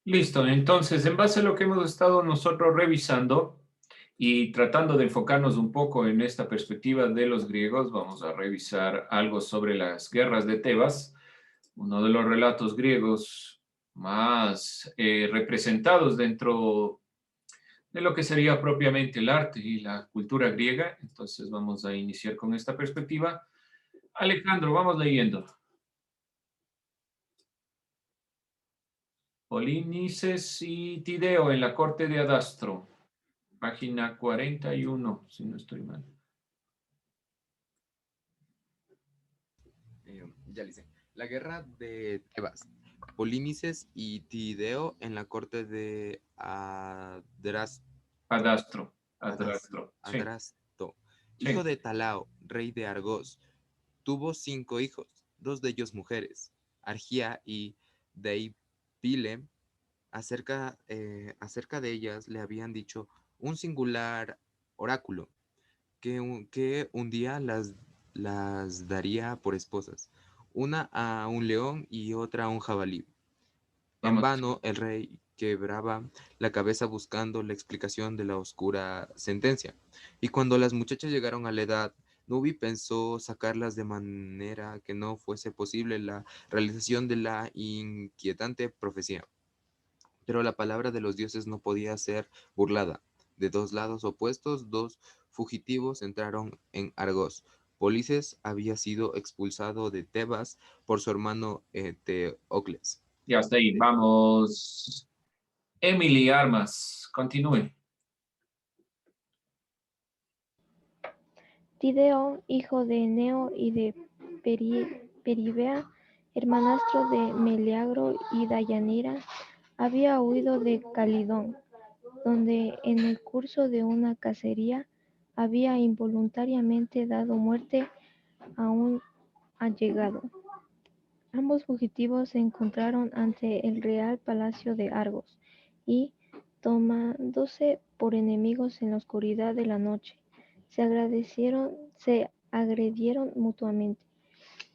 Listo, entonces, en base a lo que hemos estado nosotros revisando y tratando de enfocarnos un poco en esta perspectiva de los griegos, vamos a revisar algo sobre las guerras de Tebas, uno de los relatos griegos más representados dentro de lo que sería propiamente el arte y la cultura griega. Entonces, vamos a iniciar con esta perspectiva. Alejandro, vamos leyendo. Polinices y Tideo en la corte de Adastro. Página 41, si no estoy mal. Ya le hice. La guerra de Tebas. Polínices y Tideo en la corte de Adastro, Adas- Adrastro, sí, Adrasto, hijo sí. de Talao, rey de Argos. Tuvo 5 hijos, 2 de ellos mujeres, Argía y Deipile. Acerca de ellas le habían dicho un singular oráculo, que un día las daría por esposas, una a un león y otra a un jabalí. En Vamos. vano el rey quebraba la cabeza buscando la explicación de la oscura sentencia, y cuando las muchachas llegaron a la edad, Nubi pensó sacarlas de manera que no fuese posible la realización de la inquietante profecía. Pero la palabra de los dioses no podía ser burlada. De 2 lados opuestos, 2 fugitivos entraron en Argos. Polices había sido expulsado de Tebas por su hermano Teocles. Ya está ahí. Vamos. Emily Armas, continúe. Tideo, hijo de Eneo y de Peribea, hermanastro de Meleagro y Dayanira, había huido de Calidón, donde en el curso de una cacería había involuntariamente dado muerte a un allegado. Ambos fugitivos se encontraron ante el real palacio de Argos y, tomándose por enemigos en la oscuridad de la noche, se agredieron mutuamente.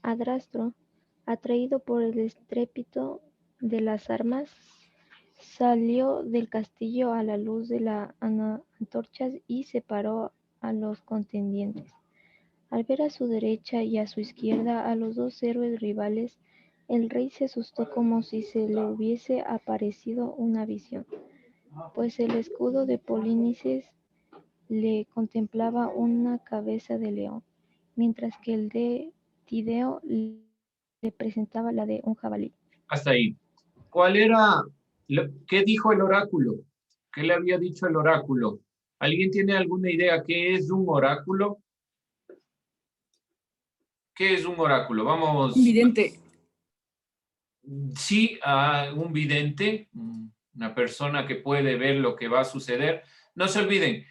Adrastro, atraído por el estrépito de las armas, salió del castillo a la luz de las antorchas y separó a los contendientes. Al ver a su derecha y a su izquierda a los 2 héroes rivales, el rey se asustó como si se le hubiese aparecido una visión, pues el escudo de Polinices le contemplaba una cabeza de león, mientras que el de Tideo le presentaba la de un jabalí. Hasta ahí. ¿Cuál era, qué dijo el oráculo? ¿Qué le había dicho el oráculo? ¿Alguien tiene alguna idea qué es un oráculo? ¿Qué es un oráculo? Un Vamos, vidente. sí, a un vidente, una persona que puede ver lo que va a suceder. No se olviden,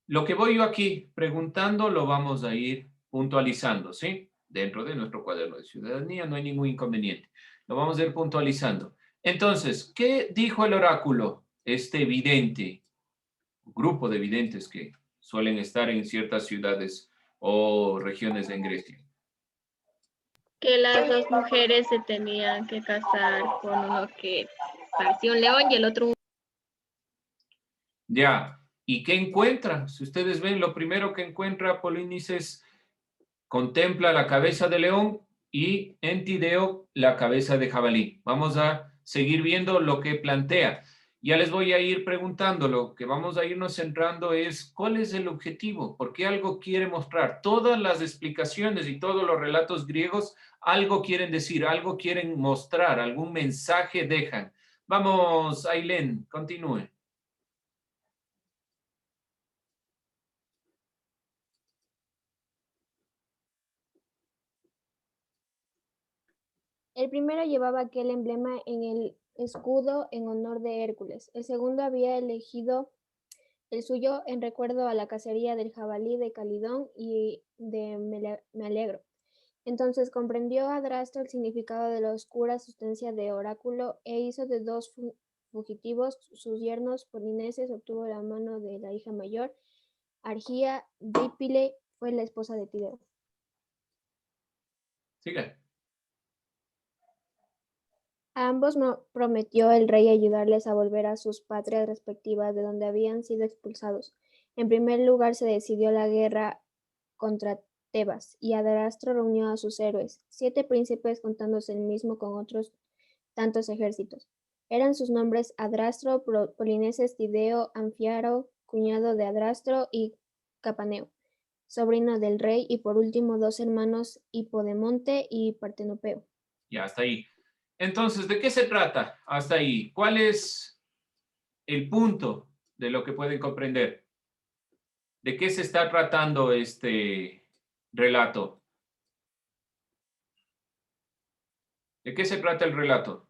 lo que voy yo aquí preguntando lo vamos a ir puntualizando, ¿sí? Dentro de nuestro cuaderno de ciudadanía no hay ningún inconveniente. Lo vamos a ir puntualizando. Entonces, ¿qué dijo el oráculo? Este vidente, grupo de videntes que suelen estar en ciertas ciudades o regiones en Grecia. Que las dos mujeres se tenían que casar con uno que parecía un león y el otro un... Ya, ¿y qué encuentra? Si ustedes ven, lo primero que encuentra Polinices contempla la cabeza de león y en Tideo la cabeza de jabalí. Vamos a seguir viendo lo que plantea. Ya les voy a ir preguntando, lo que vamos a irnos centrando es cuál es el objetivo, por qué algo quiere mostrar. Todas las explicaciones y todos los relatos griegos algo quieren decir, algo quieren mostrar, algún mensaje dejan. Vamos, Ailén, continúe. El primero llevaba aquel emblema en el escudo en honor de Hércules. El segundo había elegido el suyo en recuerdo a la cacería del jabalí de Calidón y de Meleagro. Entonces comprendió Adrasto el significado de la oscura sustancia de oráculo e hizo de 2 fugitivos sus yernos polineses, obtuvo la mano de la hija mayor. Argía Dípile fue la esposa de Tideo. Siga. A ambos prometió el rey ayudarles a volver a sus patrias respectivas de donde habían sido expulsados. En primer lugar se decidió la guerra contra Tebas, y Adrasto reunió a sus héroes, 7 príncipes contándose el mismo con otros tantos ejércitos. Eran sus nombres Adrasto, Polinices, Tideo, Anfiaro, cuñado de Adrasto, y Capaneo, sobrino del rey, y por último 2 hermanos, Hipodemonte y Partenopeo. Ya, hasta ahí. Entonces, ¿de qué se trata hasta ahí? ¿Cuál es el punto de lo que pueden comprender? ¿De qué se está tratando este relato? ¿De qué se trata el relato?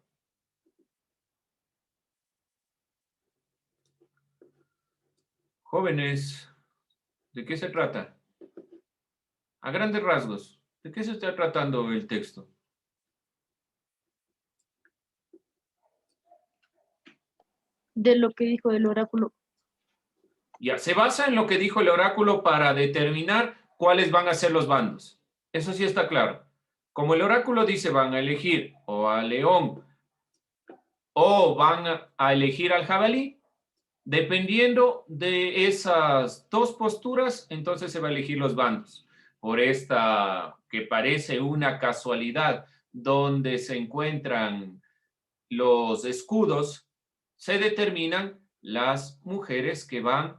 Jóvenes, ¿de qué se trata? A grandes rasgos, ¿de qué se está tratando el texto? De lo que dijo el oráculo. Ya, se basa en lo que dijo el oráculo para determinar cuáles van a ser los bandos. Eso sí está claro. Como el oráculo dice, van a elegir o al león o van a elegir al jabalí, dependiendo de esas dos posturas, entonces se va a elegir los bandos. Por esta que parece una casualidad donde se encuentran los escudos, se determinan las mujeres que van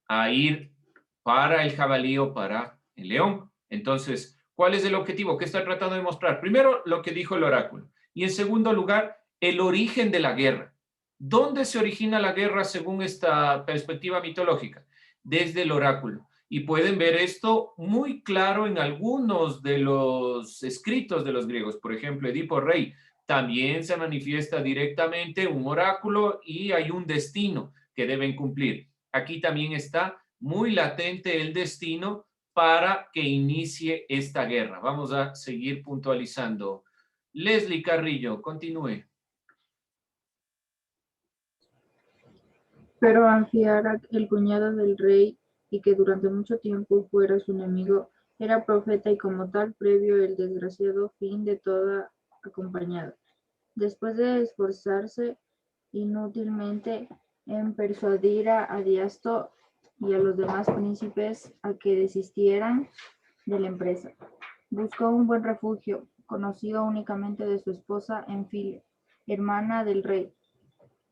a ir para el jabalí o para el león. Entonces, ¿cuál es el objetivo? ¿Qué está tratando de mostrar? Primero, lo que dijo el oráculo. Y en segundo lugar, el origen de la guerra. ¿Dónde se origina la guerra según esta perspectiva mitológica? Desde el oráculo. Y pueden ver esto muy claro en algunos de los escritos de los griegos. Por ejemplo, Edipo Rey también se manifiesta directamente un oráculo y hay un destino que deben cumplir. Aquí también está muy latente el destino para que inicie esta guerra. Vamos a seguir puntualizando. Leslie Carrillo, continúe. Pero Anfiara, el cuñado del rey, y que durante mucho tiempo fuera su enemigo, era profeta y como tal previo el desgraciado fin de toda acompañada. Después de esforzarse inútilmente en persuadir a Diasto y a los demás príncipes a que desistieran de la empresa, buscó un buen refugio, conocido únicamente de su esposa Enfile, hermana del rey,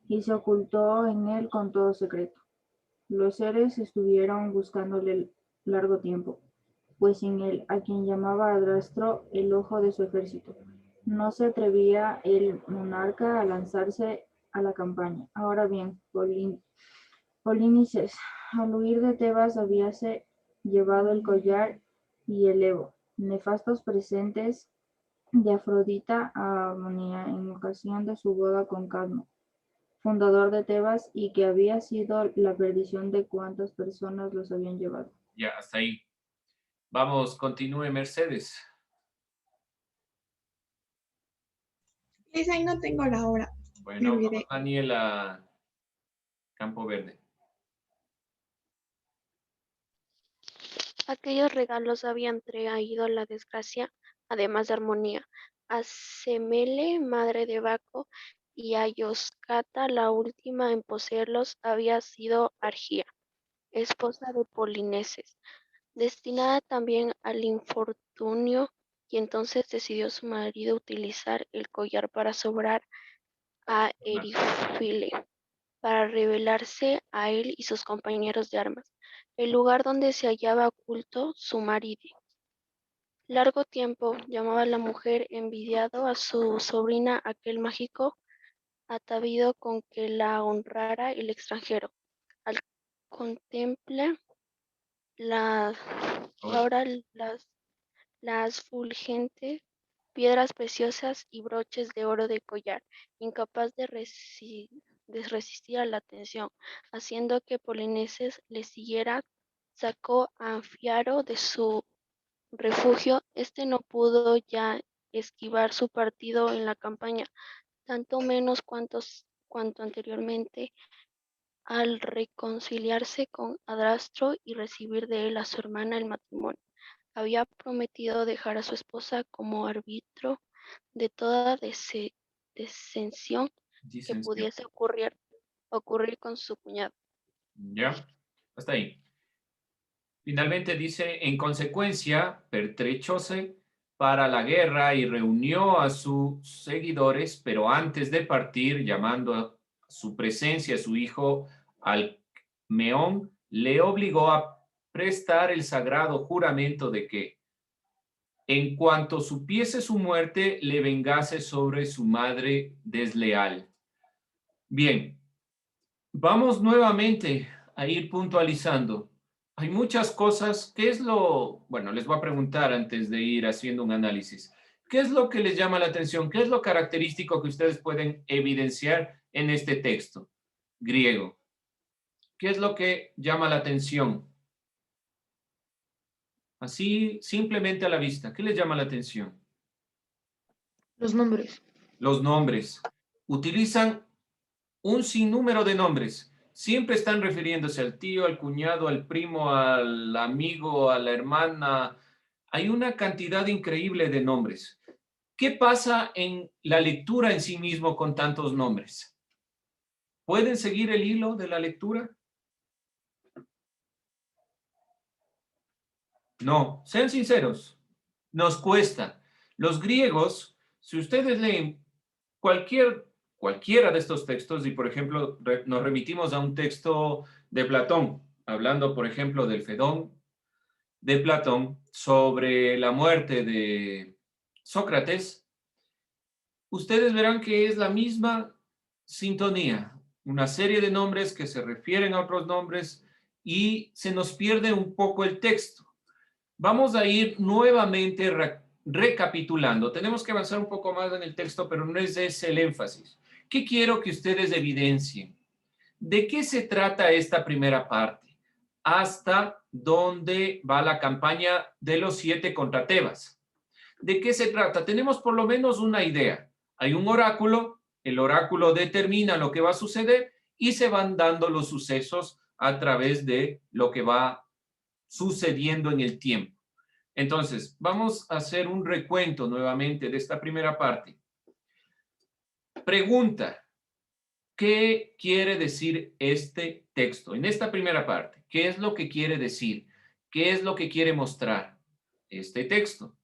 y se ocultó en él con todo secreto. Los seres estuvieron buscándole largo tiempo, pues sin él, a quien llamaba Adrasto, el ojo de su ejército, no se atrevía el monarca a lanzarse a la campaña. Ahora bien, Polinices, al huir de Tebas, habíase llevado el collar y el Evo, nefastos presentes de Afrodita a Amonía en ocasión de su boda con Cadmo, fundador de Tebas, y que había sido la perdición de cuantas personas los habían llevado. Ya, hasta ahí. Vamos, continúe, Mercedes. Lisa, ahí no tengo la hora. Bueno, Me vamos, olvidé. Daniela Campo Verde. Aquellos regalos habían traído la desgracia, además de armonía, a Semele, madre de Baco, y a Yoscata, la última en poseerlos, había sido Argia, esposa de Polineses, destinada también al infortunio, y entonces decidió su marido utilizar el collar para sobrar a Erifile, para revelarse a él y sus compañeros de armas, el lugar donde se hallaba oculto su marido. Largo tiempo llamaba la mujer envidiado a su sobrina aquel mágico atavío con que la honrara el extranjero. Al contemplar ahora las fulgentes piedras preciosas y broches de oro de collar, incapaz de resistir a la atención, haciendo que Polinices le siguiera, sacó a Anfiaro de su refugio. Este no pudo ya esquivar su partido en la campaña, tanto menos cuanto anteriormente, al reconciliarse con Adrasto y recibir de él a su hermana el matrimonio. Había prometido dejar a su esposa como árbitro de toda descensión que Disensión. pudiese ocurrir con su cuñado. ¿Ya? Hasta ahí. Finalmente dice, en consecuencia, pertrechóse para la guerra y reunió a sus seguidores, pero antes de partir, llamando a su presencia a su hijo Alcmeón, le obligó a prestar el sagrado juramento de que, en cuanto supiese su muerte, le vengase sobre su madre desleal. Bien, vamos nuevamente a ir puntualizando. Hay muchas cosas. ¿Qué es lo...? Bueno, les voy a preguntar antes de ir haciendo un análisis. ¿Qué es lo que les llama la atención? ¿Qué es lo característico que ustedes pueden evidenciar en este texto griego? ¿Qué es lo que llama la atención? Así, simplemente a la vista. ¿Qué les llama la atención? Los nombres. Los nombres. Utilizan un sinnúmero de nombres. Siempre están refiriéndose al tío, al cuñado, al primo, al amigo, a la hermana. Hay una cantidad increíble de nombres. ¿Qué pasa en la lectura en sí mismo con tantos nombres? ¿Pueden seguir el hilo de la lectura? No, sean sinceros. Nos cuesta. Los griegos, si ustedes leen cualquiera de estos textos, y por ejemplo nos remitimos a un texto de Platón, hablando por ejemplo del Fedón de Platón sobre la muerte de Sócrates, ustedes verán que es la misma sintonía, una serie de nombres que se refieren a otros nombres y se nos pierde un poco el texto. Vamos a ir nuevamente recapitulando. Tenemos que avanzar un poco más en el texto, pero no es ese el énfasis. ¿Qué quiero que ustedes evidencien? ¿De qué se trata esta primera parte? ¿Hasta dónde va la campaña de los 7 contra Tebas? ¿De qué se trata? Tenemos por lo menos una idea. Hay un oráculo, el oráculo determina lo que va a suceder y se van dando los sucesos a través de lo que va sucediendo en el tiempo. Entonces, vamos a hacer un recuento nuevamente de esta primera parte. Pregunta, ¿qué quiere decir este texto? En esta primera parte, ¿qué es lo que quiere decir? ¿Qué es lo que quiere mostrar este texto?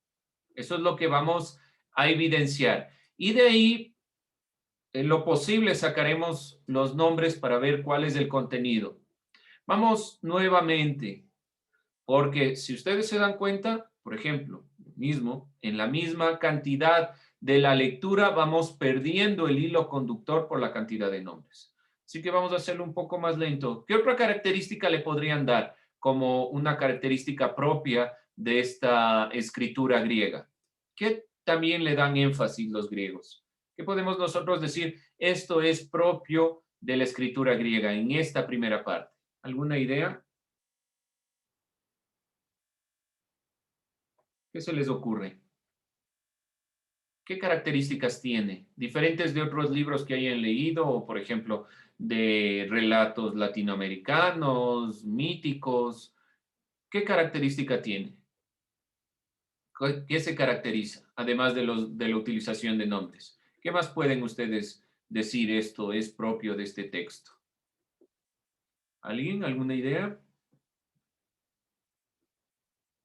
Eso es lo que vamos a evidenciar. Y de ahí, en lo posible, sacaremos los nombres para ver cuál es el contenido. Vamos nuevamente. Porque si ustedes se dan cuenta, por ejemplo, en la misma cantidad de la lectura vamos perdiendo el hilo conductor por la cantidad de nombres. Así que vamos a hacerlo un poco más lento. ¿Qué otra característica le podrían dar como una característica propia de esta escritura griega? ¿Qué también le dan énfasis los griegos? ¿Qué podemos nosotros decir? Esto es propio de la escritura griega en esta primera parte. ¿Alguna idea? ¿Qué se les ocurre? ¿Qué características tiene? ¿Diferentes de otros libros que hayan leído o, por ejemplo, de relatos latinoamericanos, míticos? ¿Qué característica tiene? ¿Qué se caracteriza? Además de la utilización de nombres. ¿Qué más pueden ustedes decir esto es propio de este texto? ¿Alguien? ¿Alguna idea?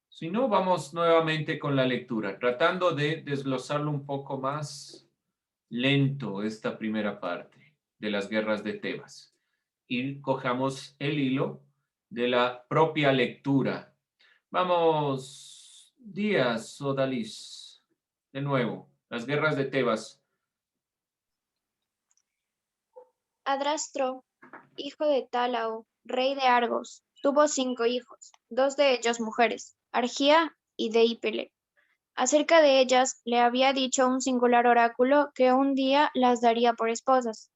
Si no, vamos nuevamente con la lectura, tratando de desglosarlo un poco más lento esta primera parte de las guerras de Tebas. Y cojamos el hilo de la propia lectura. Vamos, Díaz o Dalis, de nuevo, las guerras de Tebas. Adrastro, hijo de Tálao, rey de Argos, tuvo 5 hijos, 2 de ellos mujeres, Argía y Deípele. Acerca de ellas le había dicho un singular oráculo que un día las daría por esposas,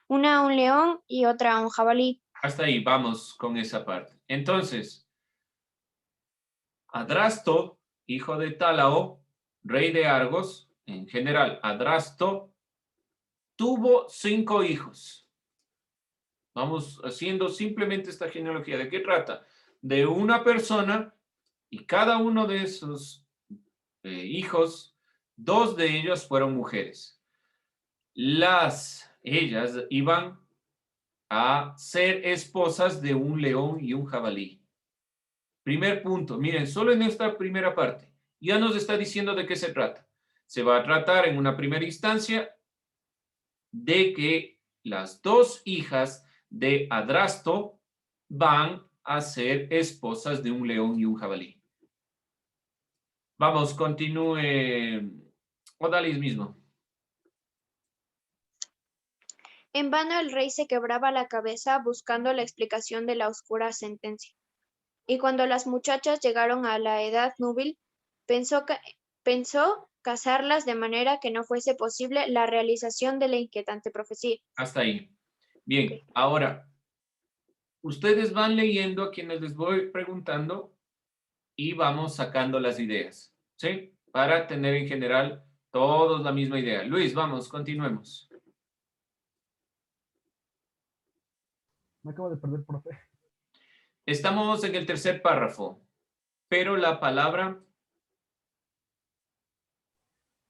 una a un león y otra a un jabalí. Hasta ahí, vamos con esa parte. Entonces, Adrasto, hijo de Tálao, rey de Argos, en general, Adrasto, tuvo 5 hijos. Vamos haciendo simplemente esta genealogía. ¿De qué trata? De una persona y cada uno de esos hijos, 2 de ellos fueron mujeres. ellas iban a ser esposas de un león y un jabalí. Primer punto, miren, solo en esta primera parte, ya nos está diciendo de qué se trata. Se va a tratar en una primera instancia de que las dos hijas de Adrasto van a ser esposas de un león y un jabalí. Vamos, continúe. Odalis mismo. En vano el rey se quebraba la cabeza buscando la explicación de la oscura sentencia. Y cuando las muchachas llegaron a la edad núbil, pensó casarlas de manera que no fuese posible la realización de la inquietante profecía. Hasta ahí. Bien, ahora, ustedes van leyendo a quienes les voy preguntando y vamos sacando las ideas, ¿sí? Para tener en general todos la misma idea. Luis, vamos, continuemos. Me acabo de perder, profe. Estamos en el tercer párrafo, pero la palabra...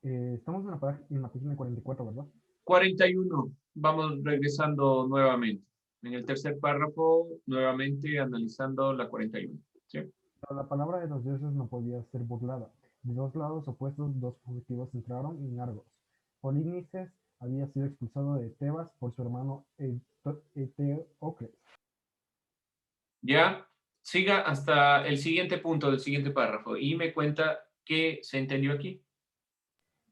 Estamos en la página 44, ¿verdad? 41. Vamos regresando nuevamente. En el tercer párrafo, nuevamente analizando la 41. ¿Sí? Pero la palabra de los dioses no podía ser burlada. De dos lados opuestos, dos fugitivos entraron en Argos. Polínices había sido expulsado de Tebas por su hermano Eteocles. Ya, siga hasta el siguiente punto del siguiente párrafo y me cuenta qué se entendió aquí.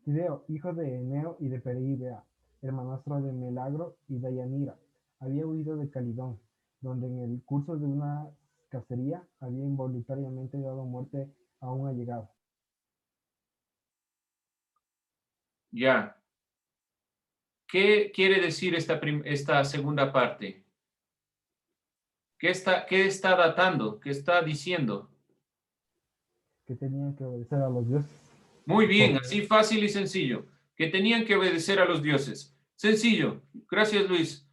Tideo, hijo de Eneo y de Peribea, hermanastro de Melagro y Deianira, había huido de Calidón, donde en el curso de una cacería había involuntariamente dado muerte a un allegado. Ya. ¿Qué quiere decir esta segunda parte? ¿Qué está datando? ¿Qué está diciendo? Que tenían que obedecer a los dioses. Muy bien, así fácil y sencillo. Que tenían que obedecer a los dioses. Sencillo. Gracias, Luis.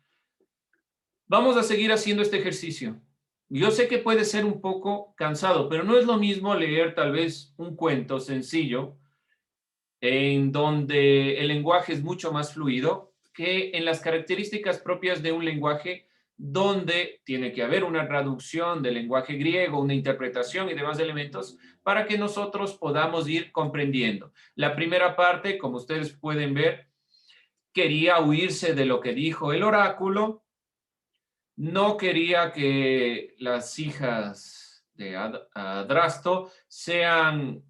Vamos a seguir haciendo este ejercicio. Yo sé que puede ser un poco cansado, pero no es lo mismo leer tal vez un cuento sencillo en donde el lenguaje es mucho más fluido que en las características propias de un lenguaje donde tiene que haber una traducción del lenguaje griego, una interpretación y demás elementos para que nosotros podamos ir comprendiendo. La primera parte, como ustedes pueden ver, quería huirse de lo que dijo el oráculo, no quería que las hijas de Adrasto sean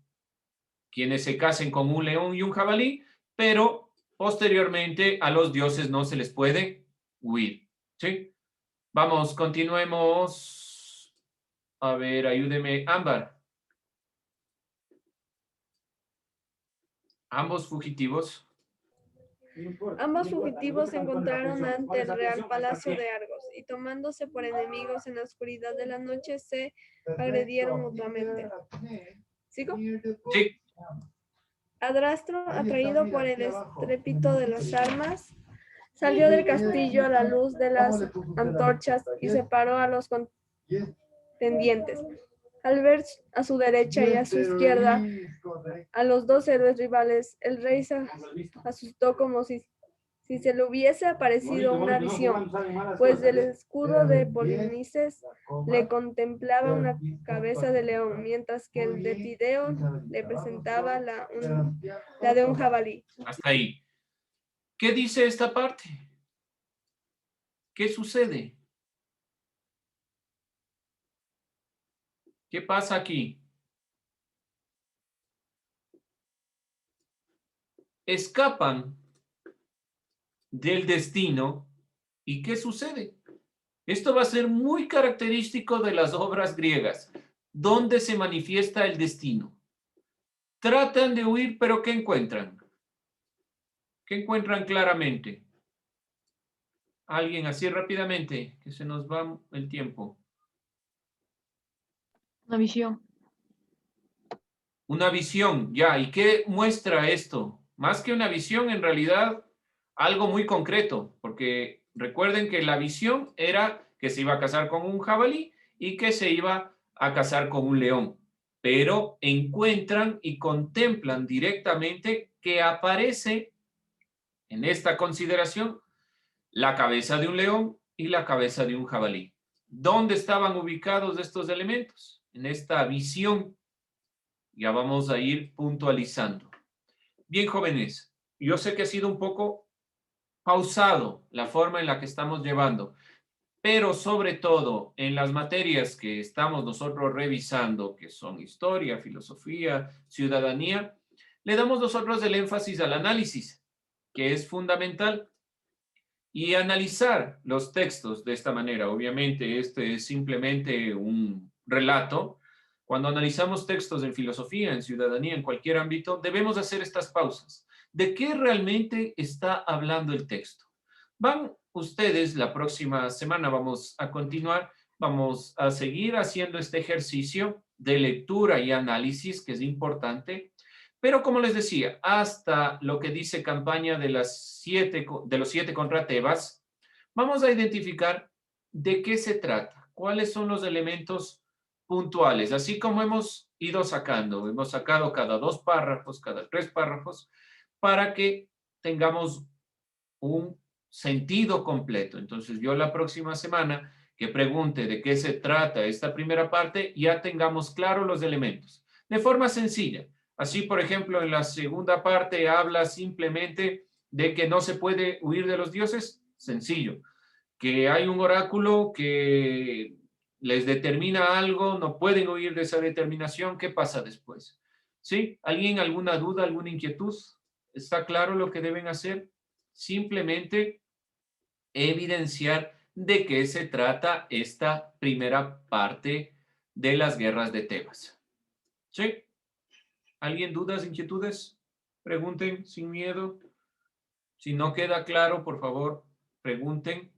quienes se casen con un león y un jabalí, pero posteriormente a los dioses no se les puede huir, ¿sí? Vamos, continuemos. A ver, ayúdeme, Ámbar. Ambos fugitivos se encontraron ante el real palacio de Argos y tomándose por enemigos en la oscuridad de la noche se agredieron mutuamente. ¿Sigo? Sí. Adrasto, atraído por el estrépito de las armas, salió del castillo a la luz de las antorchas y separó a los contendientes. Al ver a su derecha y a su izquierda a los dos héroes rivales, el rey se asustó como si se le hubiese aparecido una visión, pues del escudo de Polinices le contemplaba una cabeza de león, mientras que el de Tideo le presentaba la de un jabalí. Hasta ahí. ¿Qué dice esta parte? ¿Qué sucede? ¿Qué pasa aquí? Escapan del destino. ¿Y qué sucede? Esto va a ser muy característico de las obras griegas, donde se manifiesta el destino. Tratan de huir, pero ¿qué encuentran? ¿Qué encuentran claramente? Alguien así rápidamente, que se nos va el tiempo. Una visión. Una visión, ya. ¿Y qué muestra esto? Más que una visión, en realidad, algo muy concreto, porque recuerden que la visión era que se iba a casar con un jabalí y que se iba a casar con un león, pero encuentran y contemplan directamente que aparece en esta consideración la cabeza de un león y la cabeza de un jabalí. ¿Dónde estaban ubicados estos elementos? En esta visión. Ya vamos a ir puntualizando. Bien, jóvenes, yo sé que ha sido un poco pausado la forma en la que estamos llevando, pero sobre todo en las materias que estamos nosotros revisando, que son historia, filosofía, ciudadanía, le damos nosotros el énfasis al análisis, que es fundamental. Y analizar los textos de esta manera. Obviamente, este es simplemente un relato. Cuando analizamos textos en filosofía, en ciudadanía, en cualquier ámbito, debemos hacer estas pausas. ¿De qué realmente está hablando el texto? Van ustedes, la próxima semana vamos a continuar, vamos a seguir haciendo este ejercicio de lectura y análisis, que es importante. Pero como les decía, hasta lo que dice campaña de los 7 contra Tebas, vamos a identificar de qué se trata, cuáles son los elementos puntuales, así como hemos ido sacando. Hemos sacado cada 2 párrafos, cada 3 párrafos, para que tengamos un sentido completo. Entonces, yo la próxima semana que pregunte de qué se trata esta primera parte, ya tengamos claros los elementos. De forma sencilla. Así, por ejemplo, en la segunda parte habla simplemente de que no se puede huir de los dioses. Sencillo. Que hay un oráculo que les determina algo, no pueden huir de esa determinación. ¿Qué pasa después? ¿Sí? ¿Alguien alguna duda, alguna inquietud? ¿Está claro lo que deben hacer? Simplemente evidenciar de qué se trata esta primera parte de las guerras de Tebas. ¿Sí? ¿Alguien dudas, inquietudes? Pregunten sin miedo. Si no queda claro, por favor, pregunten.